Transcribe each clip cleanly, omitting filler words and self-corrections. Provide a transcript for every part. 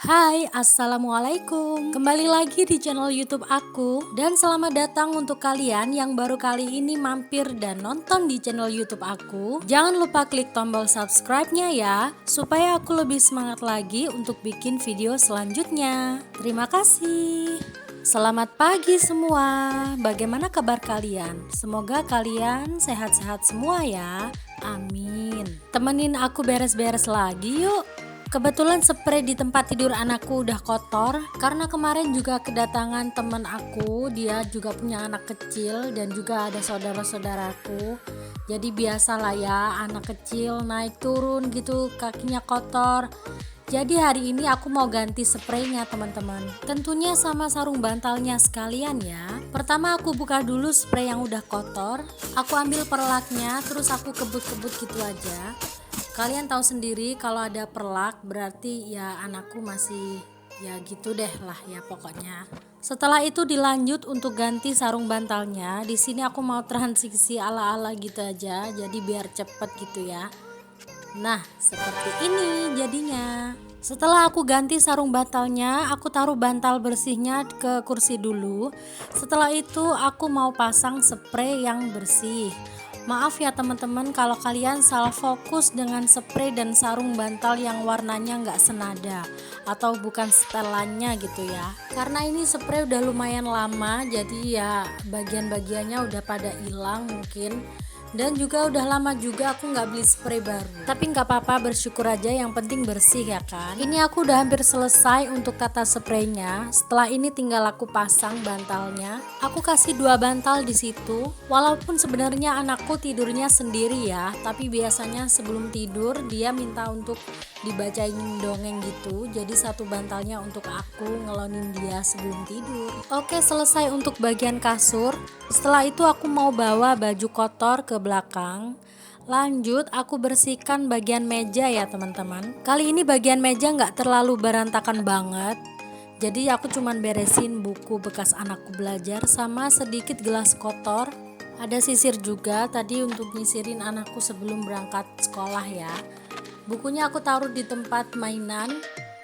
Hai, assalamualaikum. Kembali lagi di channel YouTube aku. Dan selamat datang untuk kalian yang baru kali ini mampir dan nonton di channel YouTube aku. Jangan lupa klik tombol subscribe-nya ya, supaya aku lebih semangat lagi untuk bikin video selanjutnya. Terima kasih. Selamat pagi semua. Bagaimana kabar kalian? Semoga kalian sehat-sehat semua ya. Amin. Temenin aku beres-beres lagi yuk. Kebetulan spray di tempat tidur anakku udah kotor karena kemarin juga kedatangan temen aku, dia juga punya anak kecil dan juga ada saudara-saudaraku. Jadi biasalah ya anak kecil naik turun gitu kakinya kotor. Jadi hari ini aku mau ganti spraynya teman-teman. Tentunya sama sarung bantalnya sekalian ya. Pertama aku buka dulu spray yang udah kotor. Aku ambil perlaknya terus aku kebut-kebut gitu aja. Kalian tahu sendiri kalau ada perlak berarti ya anakku masih ya gitu deh lah ya pokoknya. Setelah itu dilanjut untuk ganti sarung bantalnya. Di sini aku mau transisi ala-ala gitu aja, jadi biar cepet gitu ya. Nah, seperti ini jadinya. Setelah aku ganti sarung bantalnya, aku taruh bantal bersihnya ke kursi dulu. Setelah itu aku mau pasang spray yang bersih. Maaf ya teman-teman kalau kalian salah fokus dengan spray dan sarung bantal yang warnanya nggak senada atau bukan setelannya gitu ya. Karena ini spray udah lumayan lama, jadi ya bagian-bagiannya udah pada hilang mungkin. Dan juga udah lama juga aku nggak beli spray baru. Tapi nggak apa-apa, bersyukur aja, yang penting bersih ya kan. Ini aku udah hampir selesai untuk tata spraynya. Setelah ini tinggal aku pasang bantalnya. Aku kasih 2 bantal di situ. Walaupun sebenarnya anakku tidurnya sendiri ya, tapi biasanya sebelum tidur dia minta untuk dibacain dongeng gitu. Jadi 1 bantalnya untuk aku ngelonin dia sebelum tidur. Oke, selesai untuk bagian kasur. Setelah itu aku mau bawa baju kotor ke belakang. Lanjut aku bersihkan bagian meja ya teman-teman. Kali ini bagian meja nggak terlalu berantakan banget. Jadi aku cuman beresin buku bekas anakku belajar sama sedikit gelas kotor. Ada sisir juga tadi untuk nyisirin anakku sebelum berangkat sekolah ya. Bukunya aku taruh di tempat mainan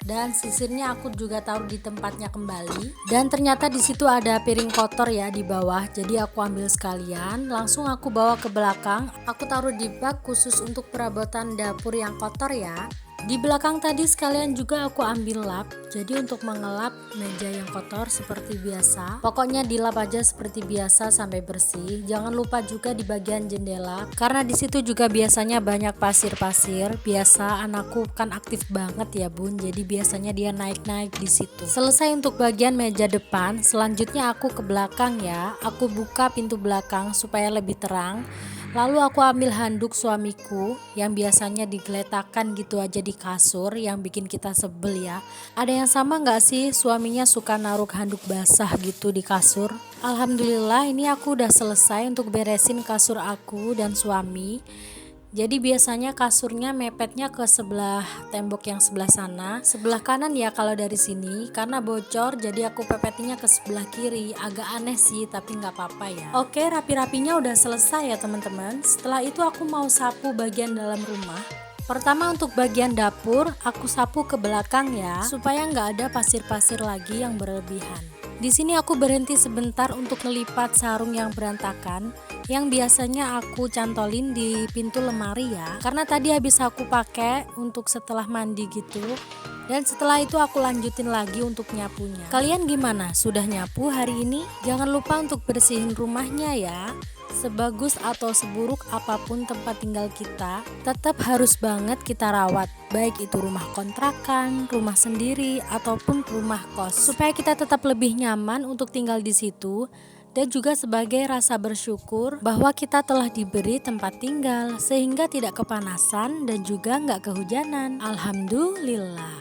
dan sisirnya aku juga taruh di tempatnya kembali. Dan ternyata di situ ada piring kotor ya di bawah. Jadi aku ambil sekalian, langsung aku bawa ke belakang. Aku taruh di bak khusus untuk perabotan dapur yang kotor ya. Di belakang tadi sekalian juga aku ambil lap. Jadi untuk mengelap meja yang kotor seperti biasa. Pokoknya dilap aja seperti biasa sampai bersih. Jangan lupa juga di bagian jendela karena di situ juga biasanya banyak pasir-pasir. Biasa anakku kan aktif banget ya bun. Jadi biasanya dia naik-naik di situ. Selesai untuk bagian meja depan. Selanjutnya aku ke belakang ya. Aku buka pintu belakang supaya lebih terang. Lalu aku ambil handuk suamiku yang biasanya digeletakkan gitu aja di kasur yang bikin kita sebel ya. Ada yang sama gak sih suaminya suka naruh handuk basah gitu di kasur? Alhamdulillah ini aku udah selesai untuk beresin kasur aku dan suami. Jadi biasanya kasurnya mepetnya ke sebelah tembok yang sebelah sana, sebelah kanan ya kalau dari sini, karena bocor jadi aku pepetinya ke sebelah kiri. Agak aneh sih tapi nggak apa-apa ya. Oke, rapi-rapinya udah selesai ya teman-teman. Setelah itu aku mau sapu bagian dalam rumah. Pertama untuk bagian dapur aku sapu ke belakang ya, supaya nggak ada pasir-pasir lagi yang berlebihan. Di sini aku berhenti sebentar untuk ngelipat sarung yang berantakan yang biasanya aku cantolin di pintu lemari ya. Karena tadi habis aku pakai untuk setelah mandi gitu. Dan setelah itu aku lanjutin lagi untuk nyapunya. Kalian gimana? Sudah nyapu hari ini? Jangan lupa untuk bersihin rumahnya ya. Sebagus atau seburuk apapun tempat tinggal kita, tetap harus banget kita rawat. Baik itu rumah kontrakan, rumah sendiri, ataupun rumah kos. Supaya kita tetap lebih nyaman untuk tinggal di situ. Dan juga sebagai rasa bersyukur bahwa kita telah diberi tempat tinggal sehingga tidak kepanasan dan juga nggak kehujanan. Alhamdulillah.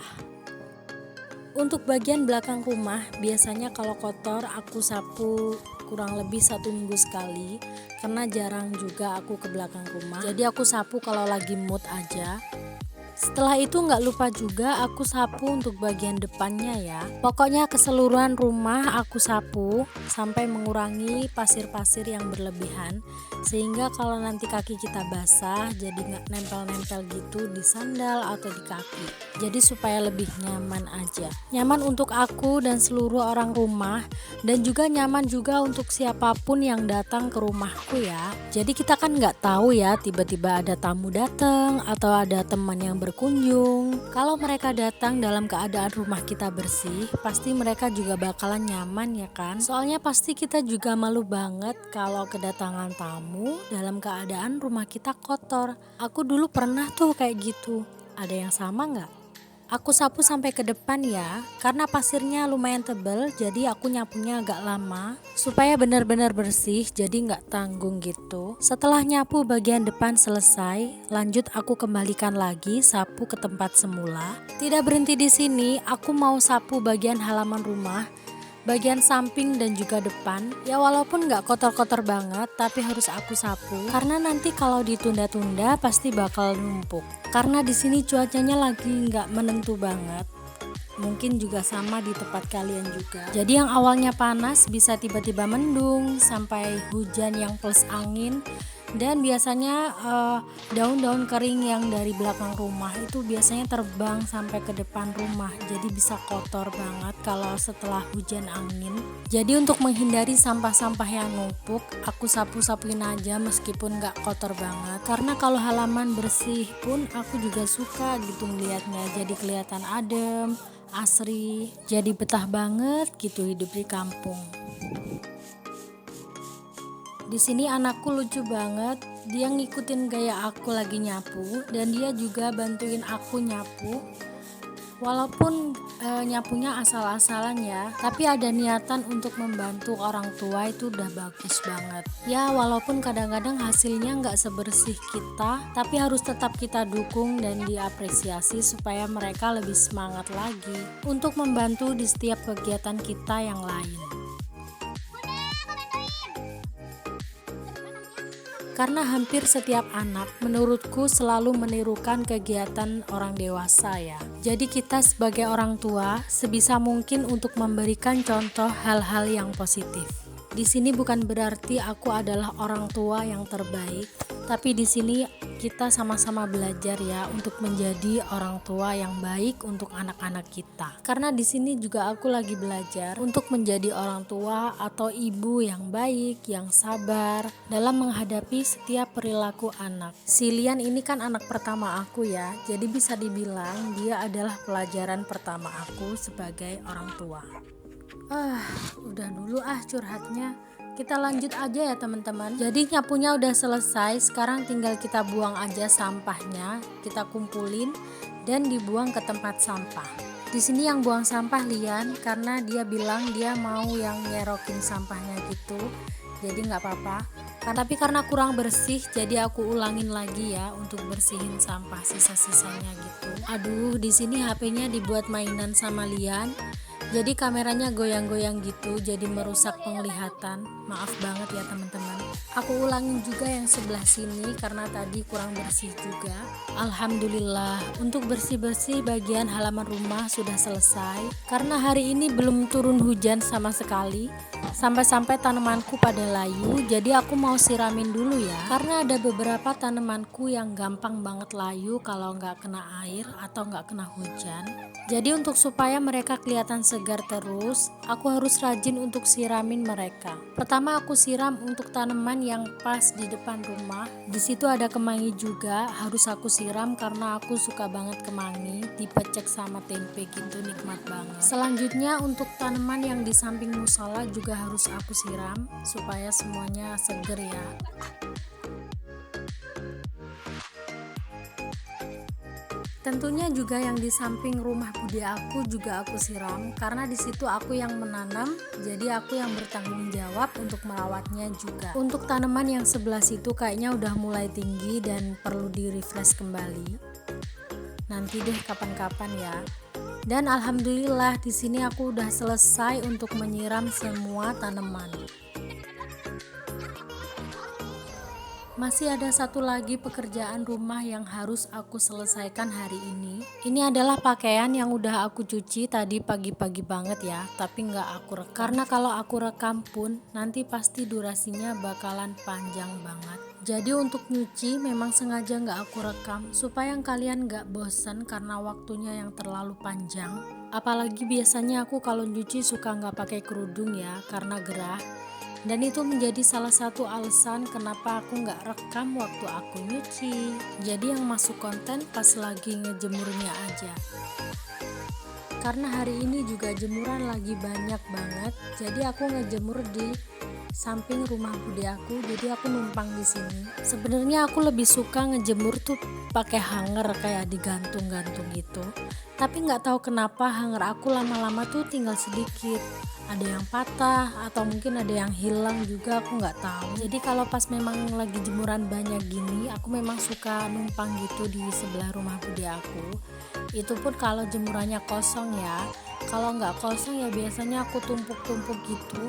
Untuk bagian belakang rumah biasanya kalau kotor aku sapu kurang lebih 1 minggu sekali karena jarang juga aku ke belakang rumah. Jadi aku sapu kalau lagi mood aja. Setelah itu nggak lupa juga aku sapu untuk bagian depannya ya. Pokoknya keseluruhan rumah aku sapu sampai mengurangi pasir-pasir yang berlebihan, sehingga kalau nanti kaki kita basah jadi nggak nempel-nempel gitu di sandal atau di kaki. Jadi supaya lebih nyaman aja. Nyaman untuk aku dan seluruh orang rumah, dan juga nyaman juga untuk siapapun yang datang ke rumahku ya. Jadi kita kan nggak tahu ya, tiba-tiba ada tamu datang atau ada teman yang berkunjung. Kalau mereka datang dalam keadaan rumah kita bersih, pasti mereka juga bakalan nyaman ya kan. Soalnya pasti kita juga malu banget kalau kedatangan tamu dalam keadaan rumah kita kotor. Aku dulu pernah tuh kayak gitu. Ada yang sama nggak? Aku sapu sampai ke depan ya, karena pasirnya lumayan tebal, jadi aku nyapunya agak lama supaya benar-benar bersih, jadi nggak tanggung gitu. Setelah nyapu bagian depan selesai, lanjut aku kembalikan lagi sapu ke tempat semula. Tidak berhenti di sini, aku mau sapu bagian halaman rumah, bagian samping dan juga depan. Ya walaupun nggak kotor-kotor banget, tapi harus aku sapu karena nanti kalau ditunda-tunda pasti bakal numpuk. Karena di sini cuacanya lagi nggak menentu banget. Mungkin juga sama di tempat kalian juga. Jadi yang awalnya panas bisa tiba-tiba mendung sampai hujan yang plus angin. Dan biasanya daun-daun kering yang dari belakang rumah itu biasanya terbang sampai ke depan rumah, jadi bisa kotor banget kalau setelah hujan angin. Jadi untuk menghindari sampah-sampah yang numpuk, aku sapu-sapuin aja meskipun gak kotor banget, karena kalau halaman bersih pun aku juga suka gitu melihatnya, jadi kelihatan adem, asri, jadi betah banget gitu hidup di kampung. Di sini anakku lucu banget, dia ngikutin gaya aku lagi nyapu dan dia juga bantuin aku nyapu. Walaupun nyapunya asal-asalan ya, tapi ada niatan untuk membantu orang tua, itu udah bagus banget. Ya walaupun kadang-kadang hasilnya nggak sebersih kita, tapi harus tetap kita dukung dan diapresiasi supaya mereka lebih semangat lagi untuk membantu di setiap kegiatan kita yang lain. Karena hampir setiap anak menurutku selalu menirukan kegiatan orang dewasa ya. Jadi kita sebagai orang tua sebisa mungkin untuk memberikan contoh hal-hal yang positif. Di sini bukan berarti aku adalah orang tua yang terbaik, tapi di sini kita sama-sama belajar ya untuk menjadi orang tua yang baik untuk anak-anak kita. Karena di sini juga aku lagi belajar untuk menjadi orang tua atau ibu yang baik, yang sabar dalam menghadapi setiap perilaku anak. Si Lian ini kan anak pertama aku ya, jadi bisa dibilang dia adalah pelajaran pertama aku sebagai orang tua. Udah dulu curhatnya. Kita lanjut aja ya teman-teman. Jadi nyapunya udah selesai, sekarang tinggal kita buang aja sampahnya, kita kumpulin dan dibuang ke tempat sampah. Di sini yang buang sampah Lian, karena dia bilang dia mau yang nyerokin sampahnya gitu. Jadi nggak apa-apa. Tapi karena kurang bersih, jadi aku ulangin lagi ya untuk bersihin sampah sisa-sisanya gitu. Aduh, di sini HP-nya dibuat mainan sama Lian. Jadi kameranya goyang-goyang gitu, jadi merusak penglihatan. Maaf banget ya teman-teman. Aku ulangin juga yang sebelah sini karena tadi kurang bersih juga. Alhamdulillah, untuk bersih-bersih bagian halaman rumah sudah selesai. Karena hari ini belum turun hujan sama sekali, sampai-sampai tanamanku pada layu, jadi aku mau siramin dulu ya. Karena ada beberapa tanamanku yang gampang banget layu kalau nggak kena air atau nggak kena hujan. Jadi untuk supaya mereka kelihatan segar terus, aku harus rajin untuk siramin mereka. Pertama aku siram untuk tanaman yang pas di depan rumah. Di situ ada kemangi juga, harus aku siram karena aku suka banget kemangi, dipecek sama tempe gitu, nikmat banget. Selanjutnya untuk tanaman yang di samping musola juga harus aku siram supaya semuanya seger ya. Tentunya juga yang di samping rumah bude aku juga aku siram karena di situ aku yang menanam, jadi aku yang bertanggung jawab untuk merawatnya juga. Untuk tanaman yang sebelah situ kayaknya udah mulai tinggi dan perlu di-refresh kembali. Nanti deh kapan-kapan ya. Dan alhamdulillah di sini aku udah selesai untuk menyiram semua tanaman. Masih ada satu lagi pekerjaan rumah yang harus aku selesaikan hari ini. Ini adalah pakaian yang udah aku cuci tadi pagi-pagi banget ya, tapi nggak aku rekam. Karena kalau aku rekam pun nanti pasti durasinya bakalan panjang banget. Jadi untuk nyuci memang sengaja nggak aku rekam supaya kalian nggak bosan karena waktunya yang terlalu panjang. Apalagi biasanya aku kalau nyuci suka nggak pakai kerudung ya karena gerah. Dan itu menjadi salah satu alasan kenapa aku nggak rekam waktu aku nyuci. Jadi yang masuk konten pas lagi ngejemurnya aja. Karena hari ini juga jemuran lagi banyak banget, jadi aku ngejemur di samping rumah bude aku, jadi aku numpang di sini. Sebenarnya aku lebih suka ngejemur tuh pakai hanger kayak digantung-gantung gitu. Tapi nggak tahu kenapa hanger aku lama-lama tuh tinggal sedikit. Ada yang patah atau mungkin ada yang hilang juga, aku nggak tahu. Jadi kalau pas memang lagi jemuran banyak gini, aku memang suka numpang gitu di sebelah rumah bude aku. Itu pun kalau jemurannya kosong ya. Kalau nggak kosong ya biasanya aku tumpuk-tumpuk gitu,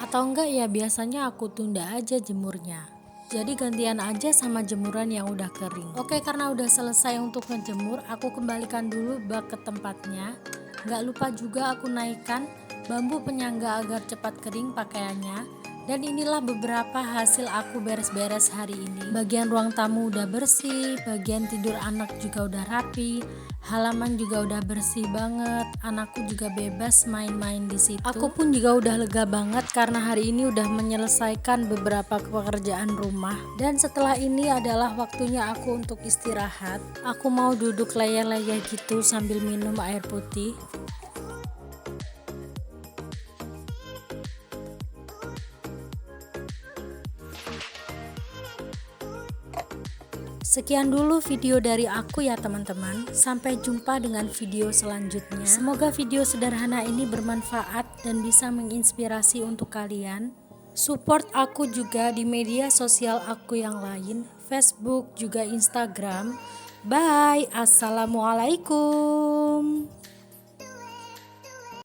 atau enggak ya biasanya aku tunda aja jemurnya. Jadi gantian aja sama jemuran yang udah kering. Oke, karena udah selesai untuk ngejemur, aku kembalikan dulu bak ke tempatnya. Nggak lupa juga aku naikkan bambu penyangga agar cepat kering pakaiannya. Dan inilah beberapa hasil aku beres-beres hari ini. Bagian ruang tamu udah bersih, bagian tidur anak juga udah rapi, halaman juga udah bersih banget. Anakku juga bebas main-main di situ. Aku pun juga udah lega banget karena hari ini udah menyelesaikan beberapa pekerjaan rumah. Dan setelah ini adalah waktunya aku untuk istirahat. Aku mau duduk leyeh-leyeh gitu sambil minum air putih. Sekian dulu video dari aku ya teman-teman. Sampai jumpa dengan video selanjutnya. Semoga video sederhana ini bermanfaat dan bisa menginspirasi untuk kalian. Support aku juga di media sosial aku yang lain, Facebook juga Instagram. Bye, assalamualaikum.